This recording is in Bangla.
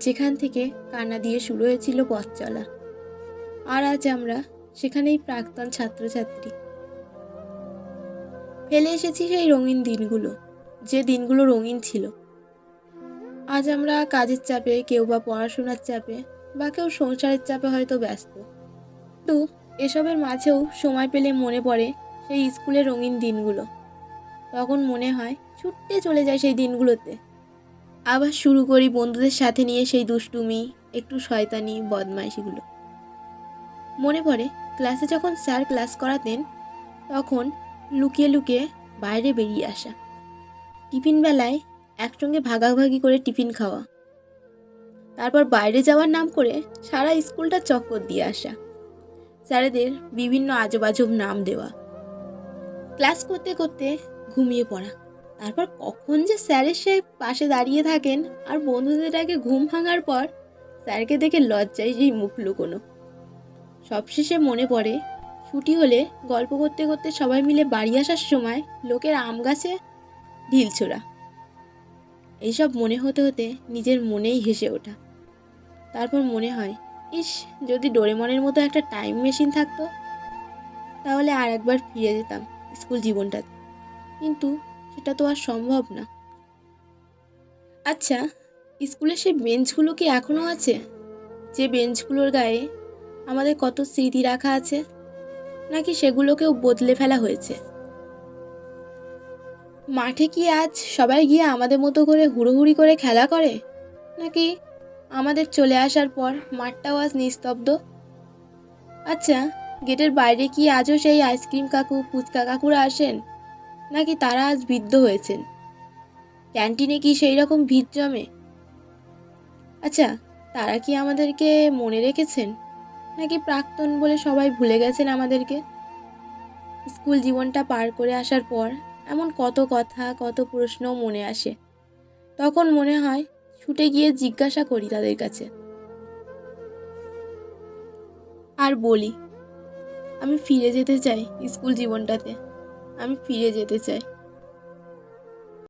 যেখান থেকে কান্না দিয়ে শুরু হয়েছিল পথ চলা। আর আজ আমরা সেখানেই প্রাক্তন ছাত্রছাত্রী। ফেলে এসেছি সেই রঙিন দিনগুলো, যে দিনগুলো রঙিন ছিল। আজ আমরা কাজের চাপে, কেউ বা পড়াশোনার চাপে, বা কেউ সংসারের চাপে হয়তো ব্যস্ত। কিন্তু এসবের মাঝেও সময় পেলে মনে পড়ে সেই স্কুলের রঙিন দিনগুলো। তখন মনে হয় ছুটতে চলে যায় সেই দিনগুলোতে। আবার শুরু করি বন্ধুদের সাথে নিয়ে সেই দুষ্টুমি, একটু শয়তানি, বদমাইশিগুলো। মনে পড়ে ক্লাসে যখন স্যার ক্লাস করাতেন, তখন লুকিয়ে লুকিয়ে বাইরে বেরিয়ে আসা, টিফিন বেলায় একসঙ্গে ভাগাভাগি করে টিফিন খাওয়া, তারপর বাইরে যাওয়ার নাম করে সারা স্কুলটা চক্কর দিয়ে আসা, স্যারেদের বিভিন্ন আজব আজব নাম দেওয়া, ক্লাস করতে করতে ঘুমিয়ে পড়া, তারপর কখন যে স্যার এসে পাশে দাঁড়িয়ে থাকেন আর বন্ধুদের আগে ঘুম ভাঙার পর স্যারকে দেখে লজ্জায় সেই মুখ লুকোনো। সবশেষে মনে পড়ে ছুটি হলে গল্প করতে করতে সবাই মিলে বাড়ি আসার সময় লোকের আম গাছে ঢিল ছোড়া। এইসব মনে হতে হতে নিজের মনেই হেসে ওঠা। তারপর মনে হয়, ইস, যদি ডোরেমনের মতো একটা টাইম মেশিন থাকতো, তাহলে আর একবার ফিরে যেতাম স্কুল জীবনটাতে। কিন্তু সেটা তো আর সম্ভব না। আচ্ছা, স্কুলের সেই বেঞ্চগুলো কি এখনও আছে? যে বেঞ্চগুলোর গায়ে আমাদের কত স্মৃতি রাখা আছে, নাকি সেগুলোকেও বদলে ফেলা হয়েছে? মাঠে কি আজ সবাই গিয়ে আমাদের মতো করে হুড়োহুড়ি করে খেলা করে, নাকি আমাদের চলে আসার পর মাঠটাও আজ নিস্তব্ধ? আচ্ছা, গেটের বাইরে কি আজও সেই আইসক্রিম কাকু, ফুচকা কাকুরা আসেন, নাকি তারা আজ বৃদ্ধ হয়েছেন? ক্যান্টিনে কি সেই রকম ভিড় জমে? আচ্ছা, তারা কি আমাদেরকে মনে রেখেছেন, নাকি প্রাক্তন বলে সবাই ভুলে গেছেন আমাদেরকে? স্কুল জীবনটা পার করে আসার পর এমন কত কথা, কত প্রশ্ন মনে আসে। তখন মনে হয় ছুটে গিয়ে জিজ্ঞাসা করি তাদের কাছে, আর বলি, আমি ফিরে যেতে চাই স্কুল জীবনটাতে। আমি ফিরে যেতে চাই।